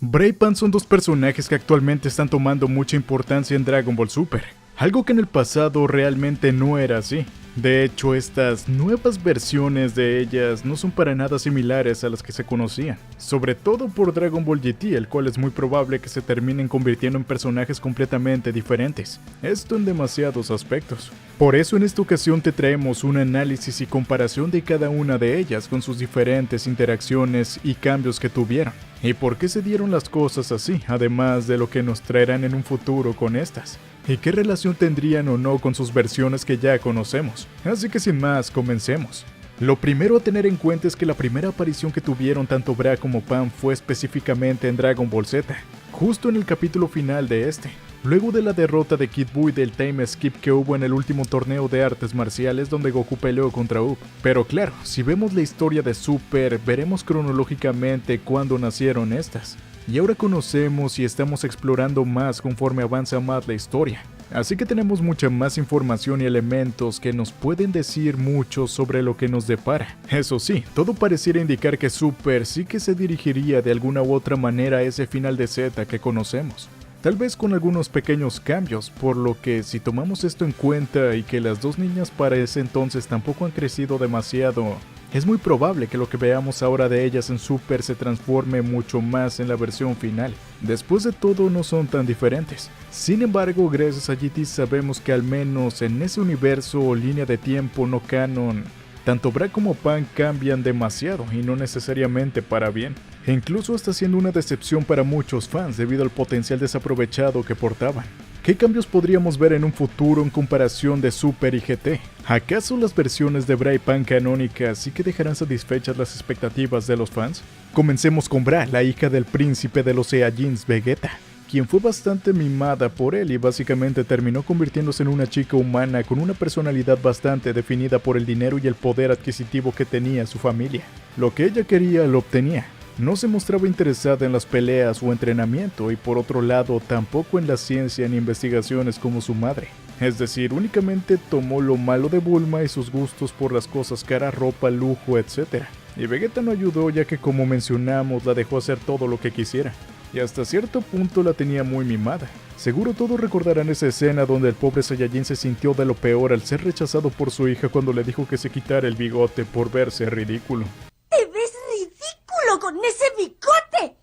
Bra y Pan son dos personajes que actualmente están tomando mucha importancia en Dragon Ball Super, algo que en el pasado realmente no era así. De hecho, estas nuevas versiones de ellas no son para nada similares a las que se conocían, sobre todo por Dragon Ball GT, el cual es muy probable que se terminen convirtiendo en personajes completamente diferentes, esto en demasiados aspectos. Por eso en esta ocasión te traemos un análisis y comparación de cada una de ellas con sus diferentes interacciones y cambios que tuvieron, y por qué se dieron las cosas así, además de lo que nos traerán en un futuro con estas, y qué relación tendrían o no con sus versiones que ya conocemos. Así que sin más, comencemos. Lo primero a tener en cuenta es que la primera aparición que tuvieron tanto Bra como Pan fue específicamente en Dragon Ball Z, justo en el capítulo final de este, luego de la derrota de Kid Buu y del time skip que hubo en el último torneo de artes marciales donde Goku peleó contra Up. Pero claro, si vemos la historia de Super, veremos cronológicamente cuándo nacieron estas. Y ahora conocemos y estamos explorando más conforme avanza más la historia. Así que tenemos mucha más información y elementos que nos pueden decir mucho sobre lo que nos depara. Eso sí, todo pareciera indicar que Super sí que se dirigiría de alguna u otra manera a ese final de Z que conocemos. Tal vez con algunos pequeños cambios, por lo que si tomamos esto en cuenta y que las dos niñas para ese entonces tampoco han crecido demasiado, es muy probable que lo que veamos ahora de ellas en Super se transforme mucho más en la versión final. Después de todo no son tan diferentes. Sin embargo, gracias a GT sabemos que al menos en ese universo o línea de tiempo no canon, tanto Bra como Pan cambian demasiado y no necesariamente para bien. E incluso está siendo una decepción para muchos fans debido al potencial desaprovechado que portaban. ¿Qué cambios podríamos ver en un futuro en comparación de Super y GT? ¿Acaso las versiones de Bra y Pan canónicas sí que dejarán satisfechas las expectativas de los fans? Comencemos con Bra, la hija del príncipe de los Saiyajins Vegeta, quien fue bastante mimada por él y básicamente terminó convirtiéndose en una chica humana con una personalidad bastante definida por el dinero y el poder adquisitivo que tenía su familia. Lo que ella quería lo obtenía. No se mostraba interesada en las peleas o entrenamiento y por otro lado tampoco en la ciencia ni investigaciones como su madre. Es decir, únicamente tomó lo malo de Bulma y sus gustos por las cosas cara, ropa, lujo, etc. Y Vegeta no ayudó ya que como mencionamos la dejó hacer todo lo que quisiera. Y hasta cierto punto la tenía muy mimada. Seguro todos recordarán esa escena donde el pobre Saiyajin se sintió de lo peor al ser rechazado por su hija cuando le dijo que se quitara el bigote por verse ridículo. ¡Te ves ridículo con ese bigote!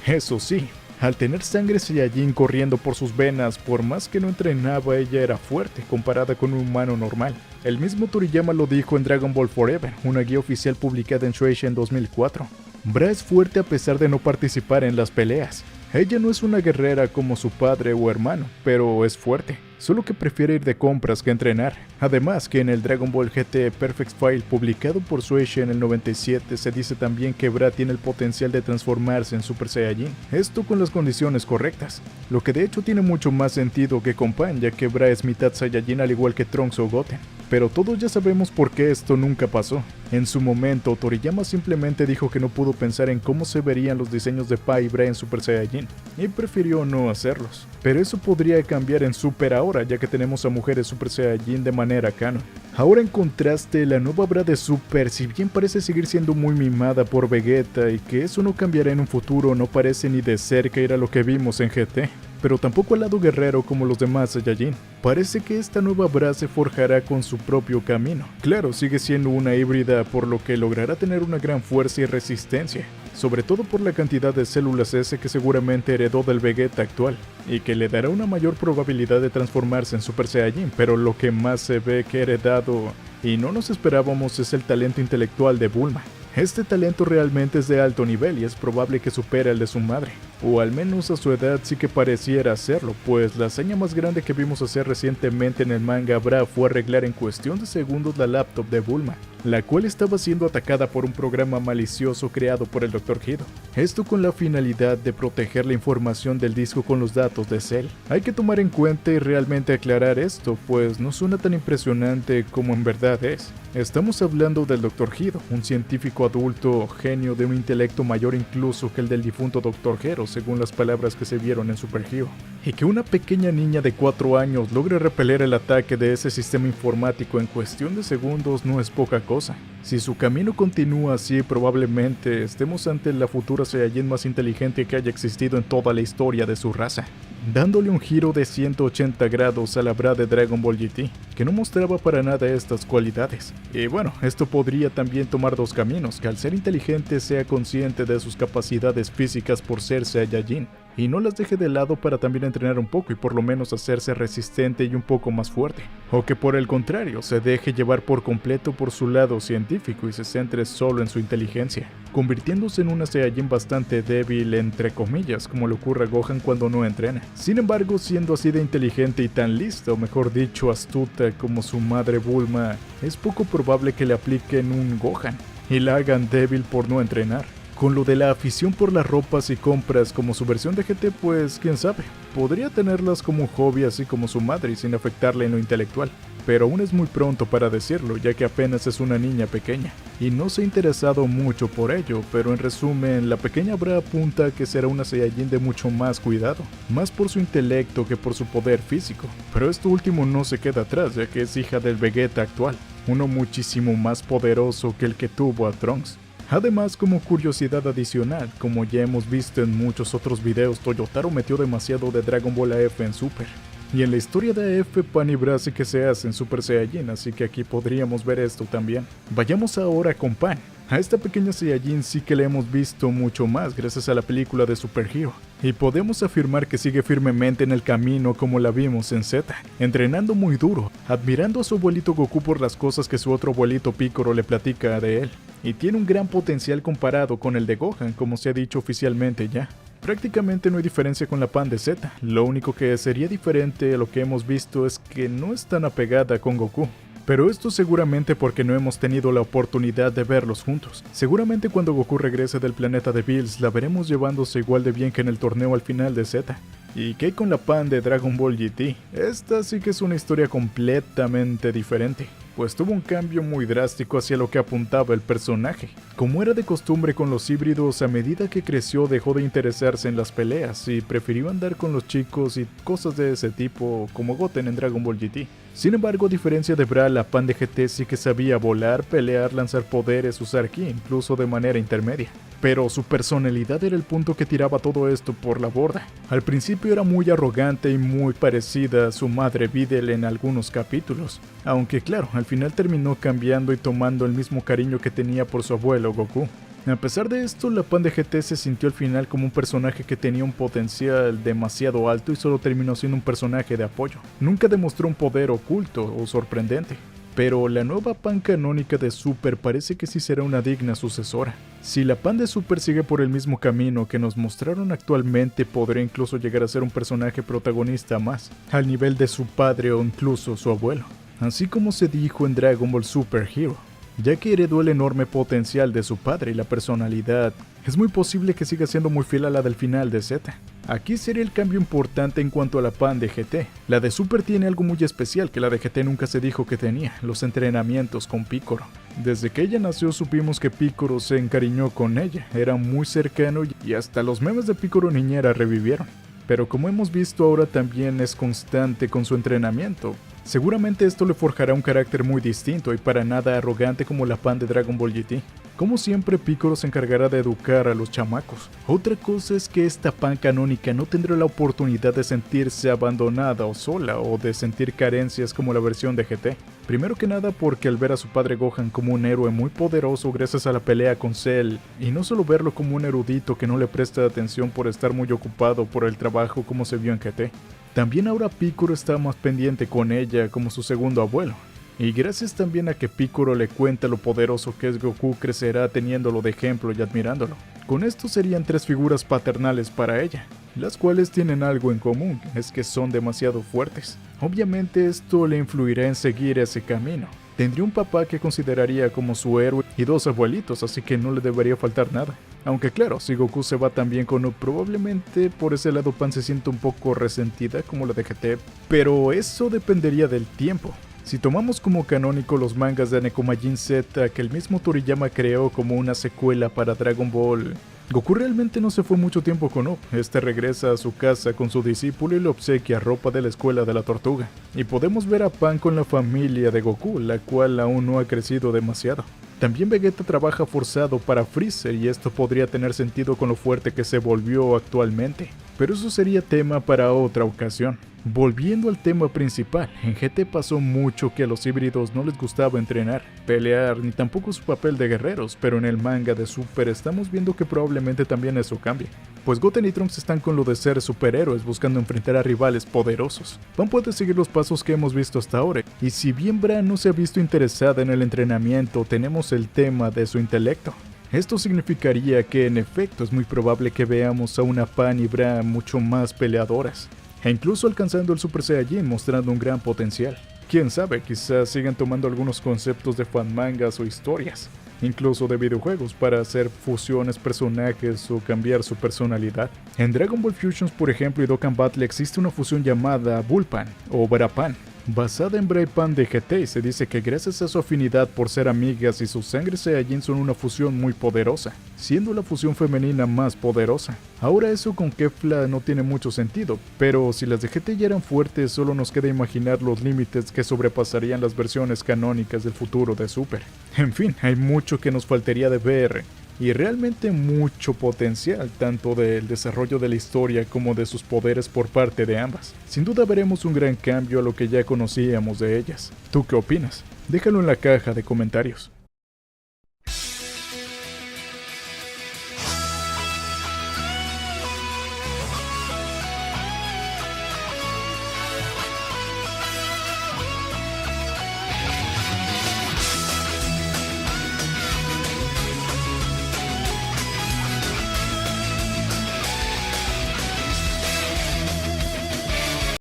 Eso sí, al tener sangre Saiyajin corriendo por sus venas, por más que no entrenaba, ella era fuerte comparada con un humano normal. El mismo Toriyama lo dijo en Dragon Ball Forever, una guía oficial publicada en Shueisha en 2004. Bra es fuerte a pesar de no participar en las peleas. Ella no es una guerrera como su padre o hermano, pero es fuerte, solo que prefiere ir de compras que entrenar. Además que en el Dragon Ball GT Perfect File publicado por Shueisha en el 97 se dice también que Bra tiene el potencial de transformarse en Super Saiyajin, esto con las condiciones correctas, lo que de hecho tiene mucho más sentido que con Pan, ya que Bra es mitad Saiyajin al igual que Trunks o Goten. Pero todos ya sabemos por qué esto nunca pasó. En su momento, Toriyama simplemente dijo que no pudo pensar en cómo se verían los diseños de Pai y Bra en Super Saiyajin, y prefirió no hacerlos. Pero eso podría cambiar en Super ahora, ya que tenemos a mujeres Super Saiyajin de manera canon. Ahora en contraste, la nueva Bra de Super, si bien parece seguir siendo muy mimada por Vegeta y que eso no cambiará en un futuro, no parece ni de cerca ir a lo que vimos en GT. Pero tampoco al lado guerrero como los demás Saiyajin. Parece que esta nueva Bra se forjará con su propio camino. Claro, sigue siendo una híbrida, por lo que logrará tener una gran fuerza y resistencia, sobre todo por la cantidad de células S que seguramente heredó del Vegeta actual, y que le dará una mayor probabilidad de transformarse en Super Saiyajin, pero lo que más se ve que ha heredado y no nos esperábamos es el talento intelectual de Bulma. Este talento realmente es de alto nivel y es probable que supere al de su madre, o al menos a su edad sí que pareciera hacerlo, pues la hazaña más grande que vimos hacer recientemente en el manga Bra fue arreglar en cuestión de segundos la laptop de Bulma, la cual estaba siendo atacada por un programa malicioso creado por el Dr. Hido. Esto con la finalidad de proteger la información del disco con los datos de Cell. Hay que tomar en cuenta y realmente aclarar esto, pues no suena tan impresionante como en verdad es. Estamos hablando del Dr. Hido, un científico adulto, genio de un intelecto mayor incluso que el del difunto Dr. Gero, según las palabras que se vieron en Super Hero. Y que una pequeña niña de 4 años logre repeler el ataque de ese sistema informático en cuestión de segundos no es poca cosa. Si su camino continúa así, probablemente estemos ante la futura Saiyajin más inteligente que haya existido en toda la historia de su raza, dándole un giro de 180 grados a la Bra de Dragon Ball GT, que no mostraba para nada estas cualidades. Y bueno, esto podría también tomar dos caminos: que al ser inteligente sea consciente de sus capacidades físicas por ser Saiyajin, y no las deje de lado para también entrenar un poco y por lo menos hacerse resistente y un poco más fuerte. O que por el contrario, se deje llevar por completo por su lado científico y se centre solo en su inteligencia, convirtiéndose en una Saiyajin bastante débil entre comillas, como le ocurre a Gohan cuando no entrena. Sin embargo, siendo así de inteligente y tan lista, o mejor dicho astuta como su madre Bulma, es poco probable que le apliquen un Gohan y la hagan débil por no entrenar. Con lo de la afición por las ropas y compras como su versión de GT, pues quién sabe, podría tenerlas como un hobby así como su madre y sin afectarle en lo intelectual. Pero aún es muy pronto para decirlo, ya que apenas es una niña pequeña, y no se ha interesado mucho por ello, pero en resumen, la pequeña Bra apunta a que será una Saiyajin de mucho más cuidado, más por su intelecto que por su poder físico. Pero esto último no se queda atrás, ya que es hija del Vegeta actual, uno muchísimo más poderoso que el que tuvo a Trunks. Además, como curiosidad adicional, como ya hemos visto en muchos otros videos, Toyotaro metió demasiado de Dragon Ball AF en Super. Y en la historia de AF, Pan y Bra sí que se hacen Super Saiyajin, así que aquí podríamos ver esto también. Vayamos ahora con Pan. A esta pequeña Saiyajin sí que le hemos visto mucho más gracias a la película de Super Hero, y podemos afirmar que sigue firmemente en el camino como la vimos en Z, entrenando muy duro, admirando a su abuelito Goku por las cosas que su otro abuelito Piccolo le platica de él, y tiene un gran potencial comparado con el de Gohan, como se ha dicho oficialmente ya. Prácticamente no hay diferencia con la Pan de Z, lo único que sería diferente a lo que hemos visto es que no es tan apegada con Goku. Pero esto seguramente porque no hemos tenido la oportunidad de verlos juntos. Seguramente cuando Goku regrese del planeta de Bills la veremos llevándose igual de bien que en el torneo al final de Z. ¿Y qué con la Pan de Dragon Ball GT? Esta sí que es una historia completamente diferente, pues tuvo un cambio muy drástico hacia lo que apuntaba el personaje. Como era de costumbre con los híbridos, a medida que creció dejó de interesarse en las peleas y prefirió andar con los chicos y cosas de ese tipo como Goten en Dragon Ball GT. Sin embargo, a diferencia de Bra, la Pan de GT sí que sabía volar, pelear, lanzar poderes, usar ki, incluso de manera intermedia. Pero su personalidad era el punto que tiraba todo esto por la borda. Al principio era muy arrogante y muy parecida a su madre Videl en algunos capítulos, aunque claro, al final terminó cambiando y tomando el mismo cariño que tenía por su abuelo Goku. A pesar de esto, la Pan de GT se sintió al final como un personaje que tenía un potencial demasiado alto y solo terminó siendo un personaje de apoyo. Nunca demostró un poder oculto o sorprendente. Pero la nueva Pan canónica de Super parece que sí será una digna sucesora. Si la Pan de Super sigue por el mismo camino que nos mostraron actualmente, podría incluso llegar a ser un personaje protagonista más, al nivel de su padre o incluso su abuelo. Así como se dijo en Dragon Ball Super Hero, ya que heredó el enorme potencial de su padre y la personalidad, es muy posible que siga siendo muy fiel a la del final de Z. Aquí sería el cambio importante en cuanto a la Pan de GT. La de Super tiene algo muy especial que la de GT nunca se dijo que tenía: los entrenamientos con Piccolo. Desde que ella nació supimos que Piccolo se encariñó con ella, era muy cercano y hasta los memes de Piccolo niñera revivieron. Pero como hemos visto ahora también es constante con su entrenamiento. Seguramente esto le forjará un carácter muy distinto y para nada arrogante como la Pan de Dragon Ball GT. Como siempre, Piccolo se encargará de educar a los chamacos. Otra cosa es que esta Pan canónica no tendrá la oportunidad de sentirse abandonada o sola o de sentir carencias como la versión de GT. Primero que nada porque al ver a su padre Gohan como un héroe muy poderoso gracias a la pelea con Cell, y no solo verlo como un erudito que no le presta atención por estar muy ocupado por el trabajo como se vio en GT. También ahora Piccolo está más pendiente con ella como su segundo abuelo. Y gracias también a que Piccolo le cuenta lo poderoso que es Goku, crecerá teniéndolo de ejemplo y admirándolo. Con esto serían 3 figuras paternales para ella, las cuales tienen algo en común, es que son demasiado fuertes. Obviamente esto le influirá en seguir ese camino. Tendría un papá que consideraría como su héroe y 2 abuelitos, así que no le debería faltar nada. Aunque claro, si Goku se va también con Up, probablemente por ese lado Pan se sienta un poco resentida como la de GT, pero eso dependería del tiempo. Si tomamos como canónico los mangas de Nekomajin Z que el mismo Toriyama creó como una secuela para Dragon Ball, Goku realmente no se fue mucho tiempo con Up. Este regresa a su casa con su discípulo y le obsequia ropa de la escuela de la tortuga. Y podemos ver a Pan con la familia de Goku, la cual aún no ha crecido demasiado. También Vegeta trabaja forzado para Freezer y esto podría tener sentido con lo fuerte que se volvió actualmente. Pero eso sería tema para otra ocasión. Volviendo al tema principal, en GT pasó mucho que a los híbridos no les gustaba entrenar, pelear, ni tampoco su papel de guerreros, pero en el manga de Super estamos viendo que probablemente también eso cambie. Pues Goten y Trunks están con lo de ser superhéroes buscando enfrentar a rivales poderosos. Pan puede seguir los pasos que hemos visto hasta ahora, y si bien Bran no se ha visto interesada en el entrenamiento, tenemos el tema de su intelecto. Esto significaría que en efecto es muy probable que veamos a una Pan y Bran mucho más peleadoras, e incluso alcanzando el Super Saiyajin mostrando un gran potencial. Quién sabe, quizás sigan tomando algunos conceptos de fanmangas o historias, incluso de videojuegos, para hacer fusiones personajes o cambiar su personalidad. En Dragon Ball Fusions, por ejemplo, y Dokkan Battle existe una fusión llamada Bullpan o Brapan, basada en Braipan de GT, y se dice que gracias a su afinidad por ser amigas y su sangre Saiyajin son una fusión muy poderosa, siendo la fusión femenina más poderosa. Ahora eso con Kefla no tiene mucho sentido, pero si las de GT ya eran fuertes, solo nos queda imaginar los límites que sobrepasarían las versiones canónicas del futuro de Super. En fin, hay mucho que nos faltaría de ver, y realmente mucho potencial, tanto del desarrollo de la historia como de sus poderes por parte de ambas. Sin duda veremos un gran cambio a lo que ya conocíamos de ellas. ¿Tú qué opinas? Déjalo en la caja de comentarios.